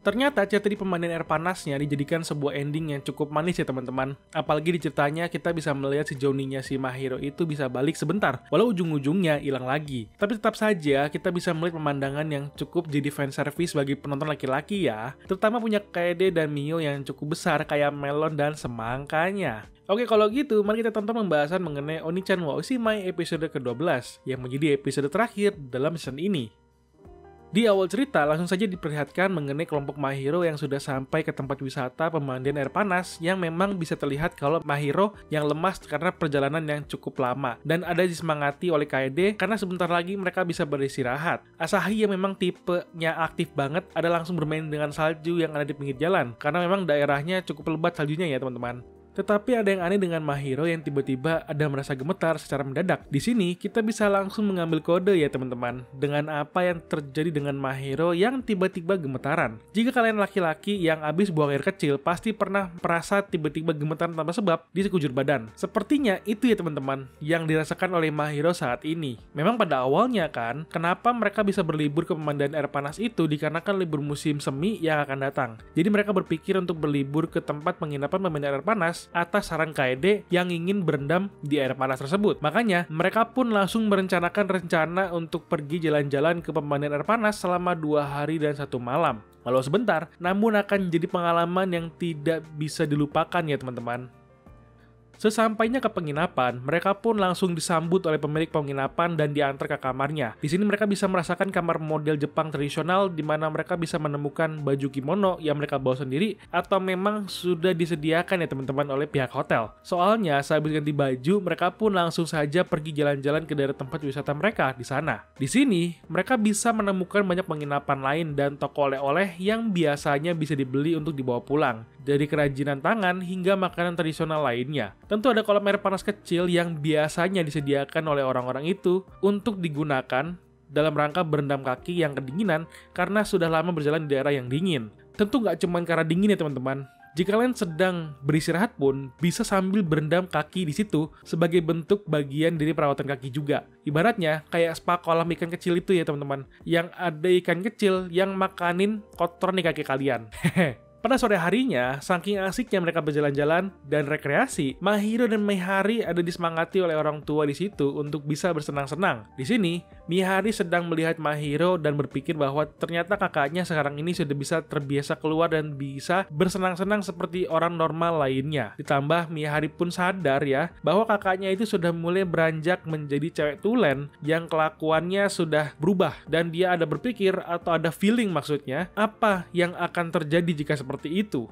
Ternyata cerita di pemandian air panasnya dijadikan sebuah ending yang cukup manis ya teman-teman. Apalagi di ceritanya kita bisa melihat si Johnny-nya si Mahiro itu bisa balik sebentar, walau ujung-ujungnya hilang lagi. Tapi tetap saja kita bisa melihat pemandangan yang cukup jadi fanservice bagi penonton laki-laki ya. Terutama punya Kaede dan Mio yang cukup besar kayak melon dan semangkanya. Oke, kalau gitu mari kita tonton pembahasan mengenai Oni-chan wa Oshimai episode ke-12 yang menjadi episode terakhir dalam season ini. Di awal cerita, langsung saja diperlihatkan mengenai kelompok Mahiro yang sudah sampai ke tempat wisata pemandian air panas yang memang bisa terlihat kalau Mahiro yang lemas karena perjalanan yang cukup lama dan ada disemangati oleh Kaede karena sebentar lagi mereka bisa beristirahat. Asahi yang memang tipenya aktif banget ada langsung bermain dengan salju yang ada di pinggir jalan karena memang daerahnya cukup lebat saljunya ya teman-teman. Tetapi ada yang aneh dengan Mahiro yang tiba-tiba ada merasa gemetar secara mendadak. Di sini kita bisa langsung mengambil kode ya teman-teman, dengan apa yang terjadi dengan Mahiro yang tiba-tiba gemetaran. Jika kalian laki-laki yang habis buang air kecil, pasti pernah merasa tiba-tiba gemetaran tanpa sebab di sekujur badan. Sepertinya itu ya teman-teman, yang dirasakan oleh Mahiro saat ini. Memang pada awalnya kan, kenapa mereka bisa berlibur ke pemandian air panas itu dikarenakan libur musim semi yang akan datang. Jadi mereka berpikir untuk berlibur ke tempat penginapan pemandian air panas atas saran Kaede yang ingin berendam di air panas tersebut. Makanya, mereka pun langsung merencanakan rencana untuk pergi jalan-jalan ke pemandian air panas selama 2 hari dan 1 malam. Walau sebentar, namun akan jadi pengalaman yang tidak bisa dilupakan ya teman-teman. Sesampainya ke penginapan, mereka pun langsung disambut oleh pemilik penginapan dan diantar ke kamarnya. Di sini mereka bisa merasakan kamar model Jepang tradisional di mana mereka bisa menemukan baju kimono yang mereka bawa sendiri atau memang sudah disediakan ya teman-teman oleh pihak hotel. Soalnya sehabis ganti baju, mereka pun langsung saja pergi jalan-jalan ke daerah tempat wisata mereka di sana. Di sini, mereka bisa menemukan banyak penginapan lain dan toko oleh-oleh yang biasanya bisa dibeli untuk dibawa pulang. Dari kerajinan tangan hingga makanan tradisional lainnya. Tentu ada kolam air panas kecil yang biasanya disediakan oleh orang-orang itu untuk digunakan dalam rangka berendam kaki yang kedinginan karena sudah lama berjalan di daerah yang dingin. Tentu nggak cuma karena dingin ya teman-teman. Jika kalian sedang beristirahat pun bisa sambil berendam kaki di situ sebagai bentuk bagian dari perawatan kaki juga. Ibaratnya kayak spa kolam ikan kecil itu ya teman-teman, yang ada ikan kecil yang makanin kotoran di kaki kalian. Pada sore harinya, saking asiknya mereka berjalan-jalan dan rekreasi, Mahiro dan Mihari ada disemangati oleh orang tua di situ untuk bisa bersenang-senang. Di sini, Mihari sedang melihat Mahiro dan berpikir bahwa ternyata kakaknya sekarang ini sudah bisa terbiasa keluar dan bisa bersenang-senang seperti orang normal lainnya. Ditambah Mihari pun sadar ya, bahwa kakaknya itu sudah mulai beranjak menjadi cewek tulen yang kelakuannya sudah berubah dan dia ada berpikir atau ada feeling maksudnya, apa yang akan terjadi jika seperti itu.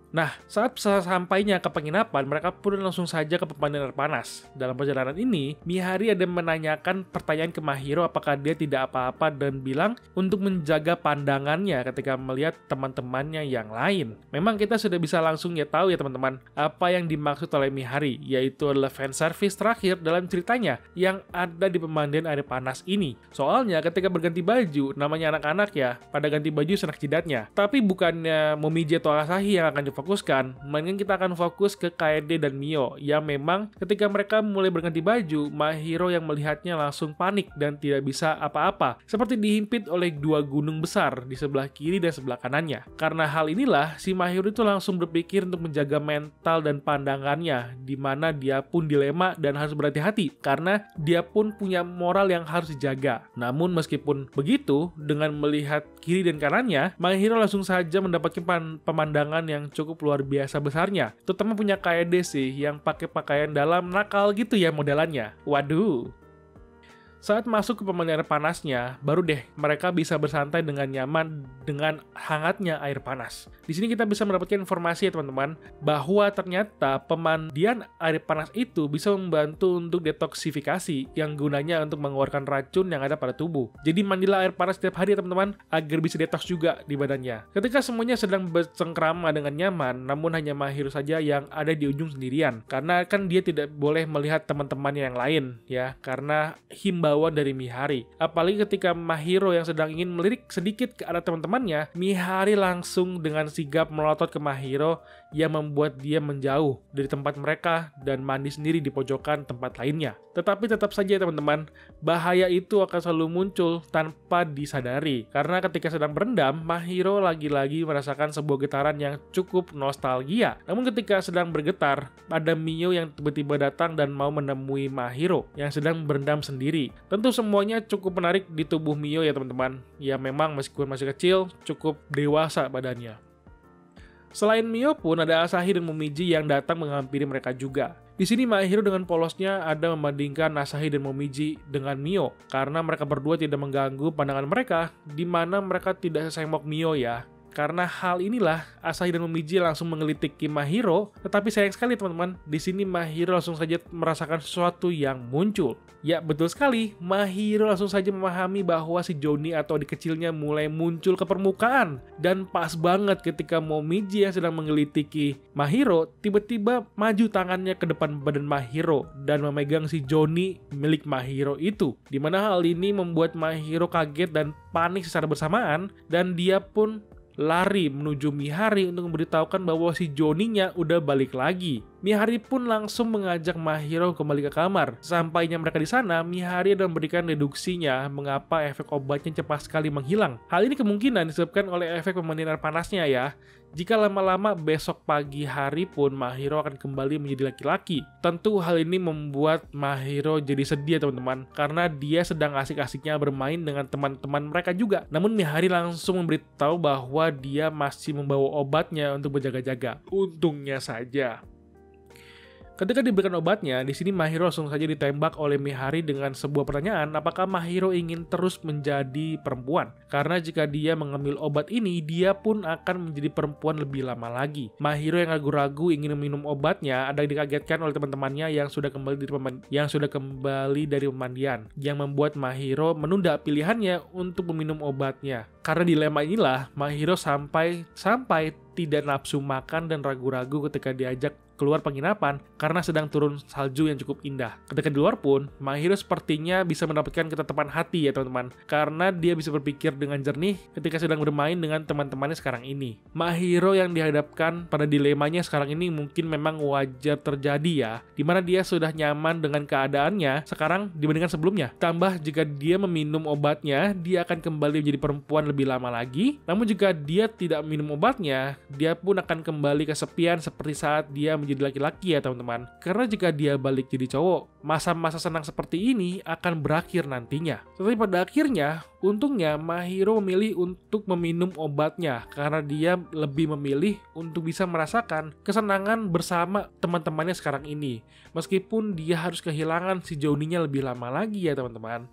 Nah, saat sampainya ke penginapan, mereka pun langsung saja ke pemandian air panas. Dalam perjalanan ini, Mihari ada menanyakan pertanyaan ke Mahiro apakah dia tidak apa-apa dan bilang untuk menjaga pandangannya ketika melihat teman-temannya yang lain. Memang kita sudah bisa langsung ya tahu ya teman-teman, apa yang dimaksud oleh Mihari, yaitu adalah fanservice terakhir dalam ceritanya yang ada di pemandian air panas ini. Soalnya ketika berganti baju, namanya anak-anak ya, pada ganti baju senak jidatnya. Tapi bukannya Momiji atau Asahi yang akan difokuskan, mendingan kita akan fokus ke Kaede dan Mio yang memang ketika mereka mulai berganti baju, Mahiro yang melihatnya langsung panik dan tidak bisa apa-apa, seperti dihimpit oleh 2 gunung besar di sebelah kiri dan sebelah kanannya. Karena hal inilah, si Mahiro itu langsung berpikir untuk menjaga mental dan pandangannya, di mana dia pun dilema dan harus berhati-hati karena dia pun punya moral yang harus dijaga. Namun meskipun begitu, dengan melihat kiri dan kanannya, Mahiro langsung saja mendapatkan pemandangan yang cukup luar biasa besarnya. Terutama punya Kaede sih yang pakai pakaian dalam nakal gitu ya modelannya. Waduh. Saat masuk ke pemandian air panasnya, baru deh mereka bisa bersantai dengan nyaman dengan hangatnya air panas. Di sini kita bisa mendapatkan informasi ya teman-teman, bahwa ternyata pemandian air panas itu bisa membantu untuk detoksifikasi yang gunanya untuk mengeluarkan racun yang ada pada tubuh. Jadi mandilah air panas setiap hari ya teman-teman, agar bisa detoks juga di badannya. Ketika semuanya sedang bercengkrama dengan nyaman, namun hanya Mahiro saja yang ada di ujung sendirian. Karena kan dia tidak boleh melihat teman-temannya yang lain ya, karena himbauan kegalauan dari Mihari. Apalagi ketika Mahiro yang sedang ingin melirik sedikit ke arah teman-temannya, Mihari langsung dengan sigap melotot ke Mahiro yang membuat dia menjauh dari tempat mereka dan mandi sendiri di pojokan tempat lainnya. Tetapi tetap saja teman-teman, bahaya itu akan selalu muncul tanpa disadari. Karena ketika sedang berendam, Mahiro lagi-lagi merasakan sebuah getaran yang cukup nostalgia. Namun ketika sedang bergetar, ada Mio yang tiba-tiba datang dan mau menemui Mahiro yang sedang berendam sendiri. Tentu semuanya cukup menarik di tubuh Mio ya teman-teman. Ya memang meskipun masih kecil, cukup dewasa badannya. Selain Mio pun ada Asahi dan Momiji yang datang menghampiri mereka juga. Di sini Mahiro dengan polosnya ada membandingkan Asahi dan Momiji dengan Mio karena mereka berdua tidak mengganggu pandangan mereka, di mana mereka tidak sesengok Mio ya. Karena hal inilah Asahi dan Momiji langsung mengelitiki Mahiro, tetapi sayang sekali teman-teman, di sini Mahiro langsung saja merasakan sesuatu yang muncul. Ya betul sekali, Mahiro langsung saja memahami bahwa si Johnny atau adik kecilnya mulai muncul ke permukaan. Dan pas banget ketika Momiji yang sedang mengelitiki Mahiro, tiba-tiba maju tangannya ke depan badan Mahiro dan memegang si Johnny milik Mahiro itu. Dimana hal ini membuat Mahiro kaget dan panik secara bersamaan, dan dia pun lari menuju Mihari untuk memberitahukan bahwa si Johnny-nya udah balik lagi. Mihari pun langsung mengajak Mahiro kembali ke kamar. Sampainya mereka di sana, Mihari dan memberikan deduksinya mengapa efek obatnya cepat sekali menghilang. Hal ini kemungkinan disebabkan oleh efek pemandian air panasnya ya. Jika lama-lama besok pagi hari pun Mahiro akan kembali menjadi laki-laki. Tentu hal ini membuat Mahiro jadi sedih teman-teman, karena dia sedang asik-asiknya bermain dengan teman-teman mereka juga. Namun Mihari langsung memberitahu bahwa dia masih membawa obatnya untuk berjaga-jaga. Untungnya saja. Ketika diberikan obatnya, di sini Mahiro langsung saja ditembak oleh Mihari dengan sebuah pertanyaan, apakah Mahiro ingin terus menjadi perempuan? Karena jika dia mengambil obat ini, dia pun akan menjadi perempuan lebih lama lagi. Mahiro yang ragu-ragu ingin meminum obatnya, ada dikagetkan oleh teman-temannya yang sudah kembali dari pemandian, yang membuat Mahiro menunda pilihannya untuk meminum obatnya. Karena dilema inilah, Mahiro sampai tidak nafsu makan dan ragu-ragu ketika diajak keluar penginapan karena sedang turun salju yang cukup indah. Ketika di luar pun, Mahiro sepertinya bisa mendapatkan ketetapan hati ya teman-teman, karena dia bisa berpikir dengan jernih ketika sedang bermain dengan teman-temannya sekarang ini. Mahiro yang dihadapkan pada dilemanya sekarang ini mungkin memang wajar terjadi ya, dimana dia sudah nyaman dengan keadaannya sekarang dibandingkan sebelumnya. Tambah jika dia meminum obatnya, dia akan kembali menjadi perempuan lebih lama lagi. Namun jika dia tidak minum obatnya, dia pun akan kembali kesepian seperti saat dia menjadi laki-laki ya teman-teman. Karena jika dia balik jadi cowok, masa-masa senang seperti ini akan berakhir nantinya. Tetapi pada akhirnya, untungnya Mahiro memilih untuk meminum obatnya karena dia lebih memilih untuk bisa merasakan kesenangan bersama teman-temannya sekarang ini. Meskipun dia harus kehilangan si Johnny-nya lebih lama lagi ya teman-teman.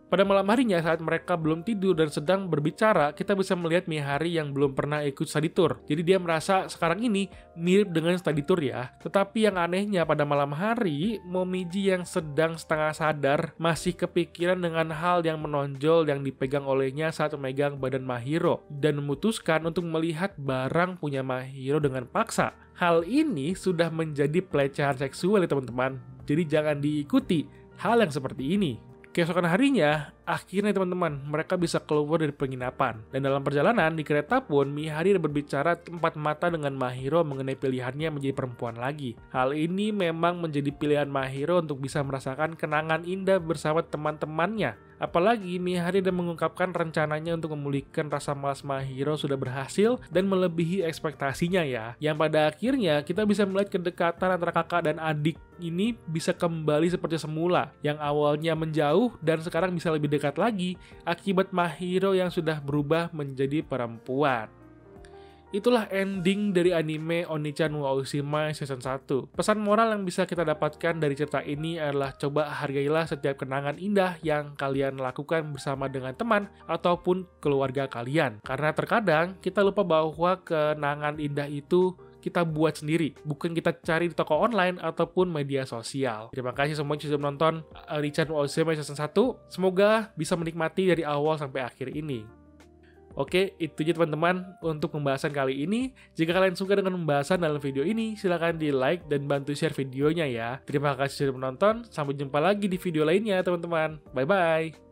Pada malam harinya saat mereka belum tidur dan sedang berbicara, kita bisa melihat Mihari yang belum pernah ikut study tour. Jadi dia merasa sekarang ini mirip dengan study tour ya. Tetapi yang anehnya pada malam hari, Momiji yang sedang setengah sadar masih kepikiran dengan hal yang menonjol yang dipegang olehnya saat memegang badan Mahiro dan memutuskan untuk melihat barang punya Mahiro dengan paksa. Hal ini sudah menjadi pelecehan seksual ya teman-teman. Jadi jangan diikuti hal yang seperti ini. Keesokan harinya, akhirnya teman-teman, mereka bisa keluar dari penginapan. Dan dalam perjalanan di kereta pun, Mihari berbicara empat mata dengan Mahiro mengenai pilihannya menjadi perempuan lagi. Hal ini memang menjadi pilihan Mahiro untuk bisa merasakan kenangan indah bersama teman-temannya. Apalagi Mihari dan mengungkapkan rencananya untuk memulihkan rasa malas Mahiro sudah berhasil dan melebihi ekspektasinya ya. Yang pada akhirnya kita bisa melihat kedekatan antara kakak dan adik ini bisa kembali seperti semula. Yang awalnya menjauh dan sekarang bisa lebih dekat lagi akibat Mahiro yang sudah berubah menjadi perempuan. Itulah ending dari anime Oni-chan wa Oshima Season 1. Pesan moral yang bisa kita dapatkan dari cerita ini adalah coba hargailah setiap kenangan indah yang kalian lakukan bersama dengan teman ataupun keluarga kalian. Karena terkadang kita lupa bahwa kenangan indah itu kita buat sendiri, bukan kita cari di toko online ataupun media sosial. Terima kasih semuanya sudah menonton Oni-chan wa Oshima Season 1. Semoga bisa menikmati dari awal sampai akhir ini. Oke, itu aja teman-teman untuk pembahasan kali ini. Jika kalian suka dengan pembahasan dalam video ini, silahkan di like dan bantu share videonya ya. Terima kasih sudah menonton, sampai jumpa lagi di video lainnya teman-teman. Bye-bye.